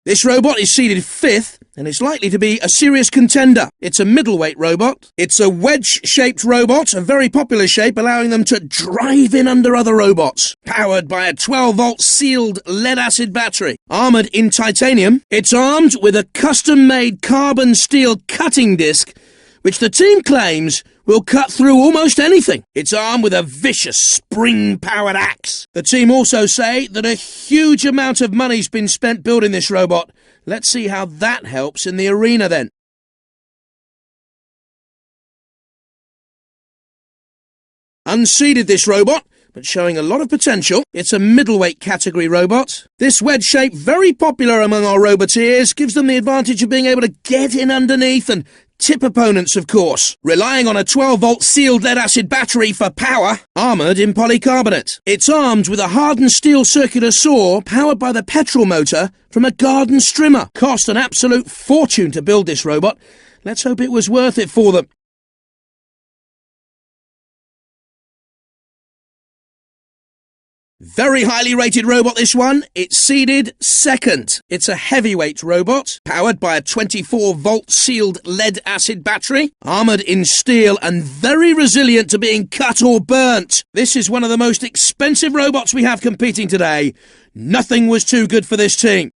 This robot is seeded 5th, and it's likely to be a serious contender. It's a middleweight robot. It's a wedge-shaped robot, a very popular shape, allowing them to drive in under other robots. Powered by a 12-volt sealed lead-acid battery. Armoured in titanium, it's armed with a custom-made carbon steel cutting disc, which the team claims will cut through almost anything. It's armed with a vicious spring-powered axe. The team also say that a huge amount of money's been spent building this robot. Let's see how that helps in the arena then. Unseeded this robot, but showing a lot of potential. It's a middleweight category robot. This wedge shape, very popular among our roboteers, gives them the advantage of being able to get in underneath and tip opponents, of course, relying on a 12-volt sealed lead-acid battery for power, armoured in polycarbonate. It's armed with a hardened steel circular saw powered by the petrol motor from a garden strimmer. Cost an absolute fortune to build this robot. Let's hope it was worth it for them. Very highly rated robot, this one. It's seeded 2nd. It's a heavyweight robot, powered by a 24-volt sealed lead-acid battery, armoured in steel and very resilient to being cut or burnt. This is one of the most expensive robots we have competing today. Nothing was too good for this team.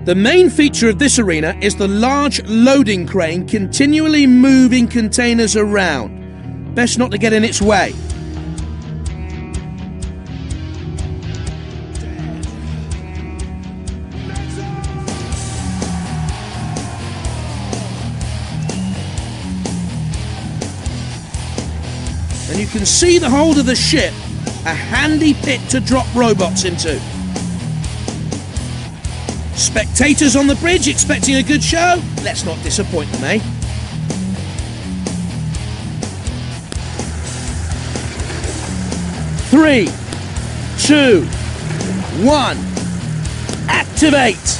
The main feature of this arena is the large loading crane continually moving containers around. Best not to get in its way. And you can see the hold of the ship, a handy pit to drop robots into. Spectators on the bridge expecting a good show? Let's not disappoint them, eh? Three, 2, 1, activate!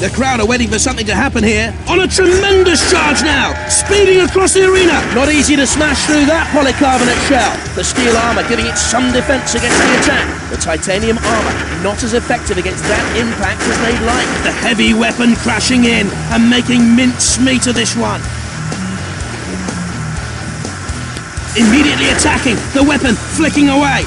The crowd are waiting for something to happen here. On a tremendous charge now, speeding across the arena. Not easy to smash through that polycarbonate shell. The steel armour giving it some defence against the attack. The titanium armour not as effective against that impact as they'd like. The heavy weapon crashing in and making mincemeat of this one. Immediately attacking, the weapon flicking away.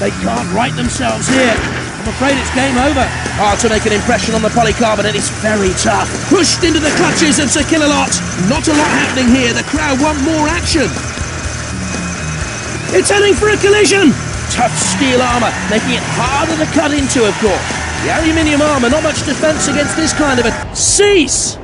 They can't right themselves here. I'm afraid it's game over. Hard to make an impression on the polycarbonate. It's very tough. Pushed into the clutches of Sir Killalot. Not a lot happening here. The crowd want more action. It's heading for a collision. Tough steel armour, making it harder to cut into, of course. The aluminium armour, not much defence against this kind of a... Cease!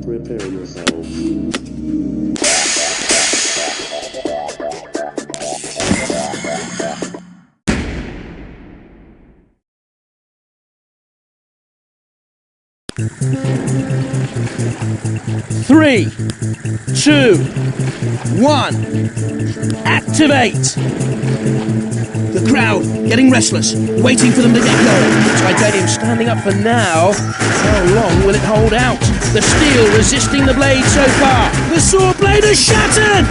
Prepare yourselves. 3, 2, 1, activate! The crowd getting restless, waiting for them to get going. Titanium standing up for now. How long will it hold out? The steel resisting the blade so far. The saw blade is shattered!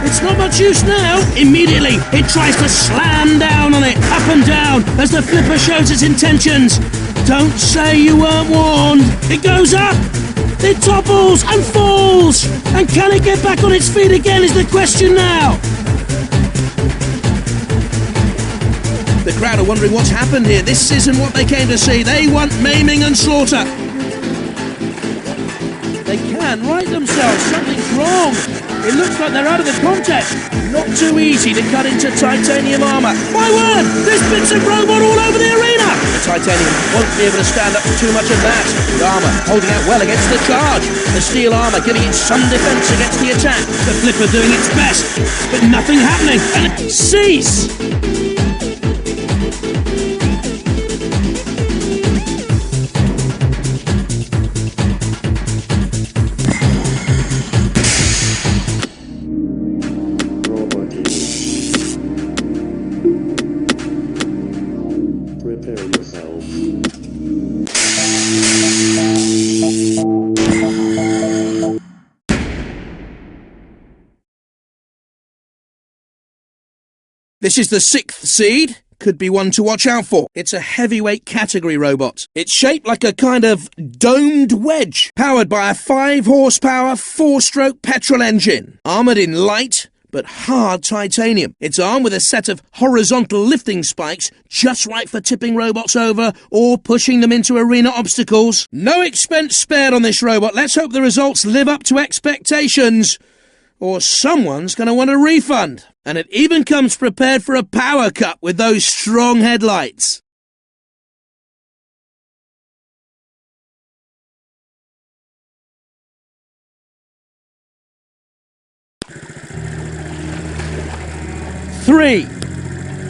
It's not much use now. Immediately, it tries to slam down on it, up and down, as the flipper shows its intentions. Don't say you weren't warned. It goes up. It topples and falls. And can it get back on its feet again is the question now. The crowd are wondering what's happened here. This isn't what they came to see. They want maiming and slaughter. They can right themselves. Something's wrong. It looks like they're out of the contest. Not too easy to cut into titanium armour. My word! There's bits of robot all over the arena! The titanium won't be able to stand up to too much of that. The armour holding out well against the charge. The steel armour giving it some defence against the attack. The flipper doing its best, but nothing happening. And cease! This is the 6th seed. Could be one to watch out for. It's a heavyweight category robot. It's shaped like a kind of domed wedge, powered by a 5 horsepower 4-stroke petrol engine, armoured in light but hard titanium. It's armed with a set of horizontal lifting spikes just right for tipping robots over or pushing them into arena obstacles. No expense spared on this robot. Let's hope the results live up to expectations, or someone's going to want a refund. And it even comes prepared for a power cut with those strong headlights. Three,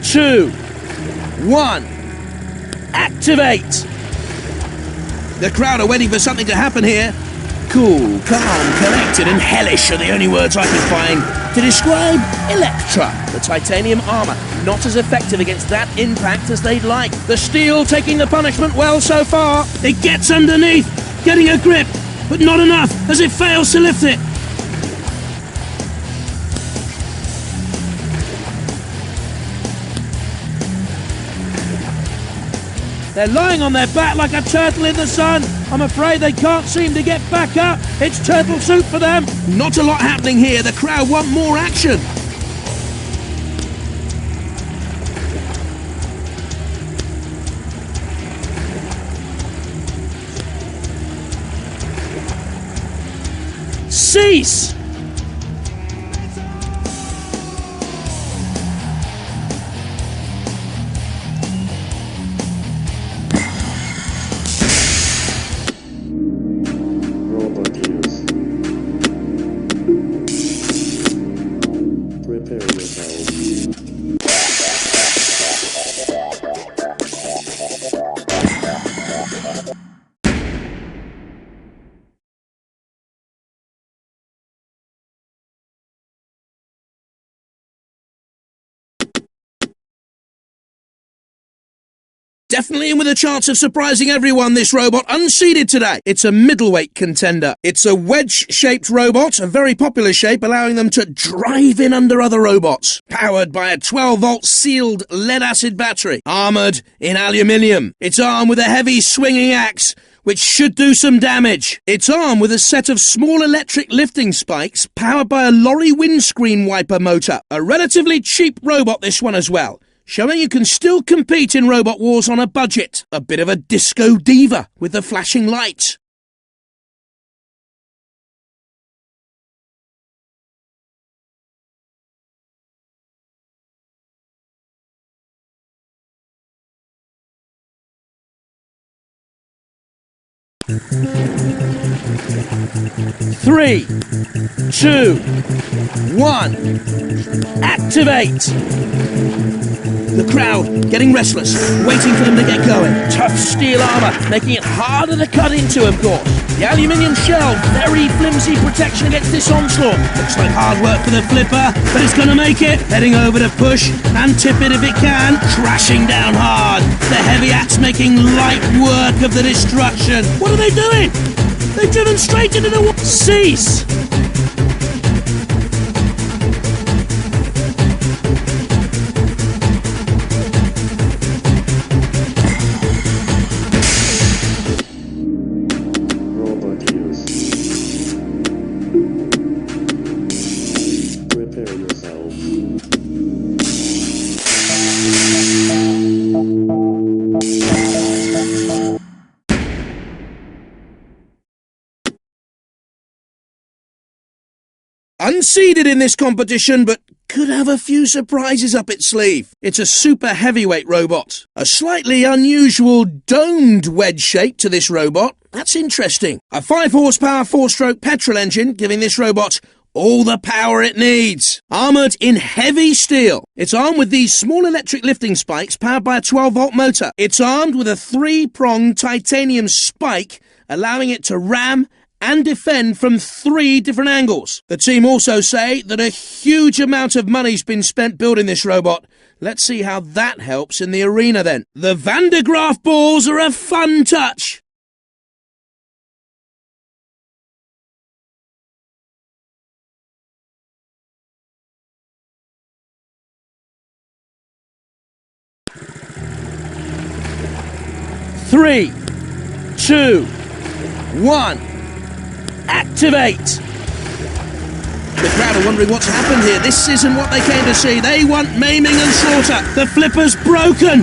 2, 1, activate! The crowd are waiting for something to happen here. Cool, calm, collected and hellish are the only words I can find to describe Elektra, the titanium armour, not as effective against that impact as they'd like. The steel taking the punishment well so far. It gets underneath, getting a grip, but not enough as it fails to lift it. They're lying on their back like a turtle in the sun. I'm afraid they can't seem to get back up. It's turtle soup for them. Not a lot happening here. The crowd want more action. Cease! Prepare yourself. Definitely in with a chance of surprising everyone, this robot, unseeded today. It's a middleweight contender. It's a wedge-shaped robot, a very popular shape, allowing them to drive in under other robots. Powered by a 12-volt sealed lead-acid battery, armoured in aluminium. It's armed with a heavy swinging axe, which should do some damage. It's armed with a set of small electric lifting spikes, powered by a lorry windscreen wiper motor. A relatively cheap robot, this one as well, showing you can still compete in Robot Wars on a budget. A bit of a disco diva with the flashing lights. Three, 2, 1, activate! The crowd getting restless, waiting for them to get going. Tough steel armour, making it harder to cut into, of course. The aluminium shell, very flimsy protection against this onslaught. Looks like hard work for the flipper, but it's going to make it. Heading over to push and tip it if it can. Crashing down hard. The heavy axe making light work of the destruction. What are they doing? They've driven straight into the wall. Cease! Robot use. Prepare yourself. Unseeded in this competition, but could have a few surprises up its sleeve. It's a super heavyweight robot. A slightly unusual domed wedge shape to this robot. That's interesting. A 5 horsepower 4-stroke petrol engine, giving this robot all the power it needs. Armoured in heavy steel. It's armed with these small electric lifting spikes powered by a 12-volt motor. It's armed with a 3-pronged titanium spike, allowing it to ram and defend from 3 different angles. The team also say that a huge amount of money's been spent building this robot. Let's see how that helps in the arena then. The Van de Graaff balls are a fun touch. 3, 2, 1. Activate! The crowd are wondering what's happened here. This isn't what they came to see. They want maiming and slaughter. The flipper's broken.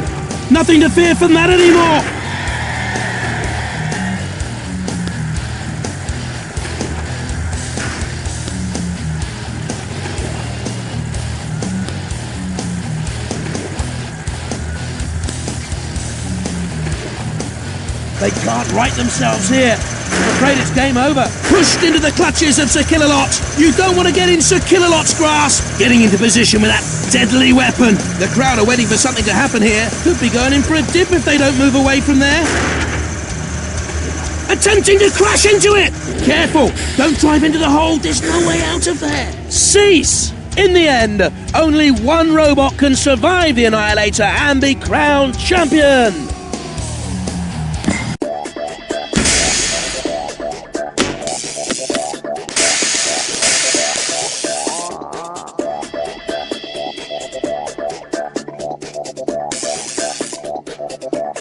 Nothing to fear from that anymore. They can't right themselves here. I'm afraid it's game over. Pushed into the clutches of Sir Killalot. You don't want to get in Sir Killalot's grasp. Getting into position with that deadly weapon. The crowd are waiting for something to happen here. Could be going in for a dip if they don't move away from there. Attempting to crash into it. Careful. Don't drive into the hole. There's no way out of there. Cease. In the end, only one robot can survive the Annihilator and be crowned champion.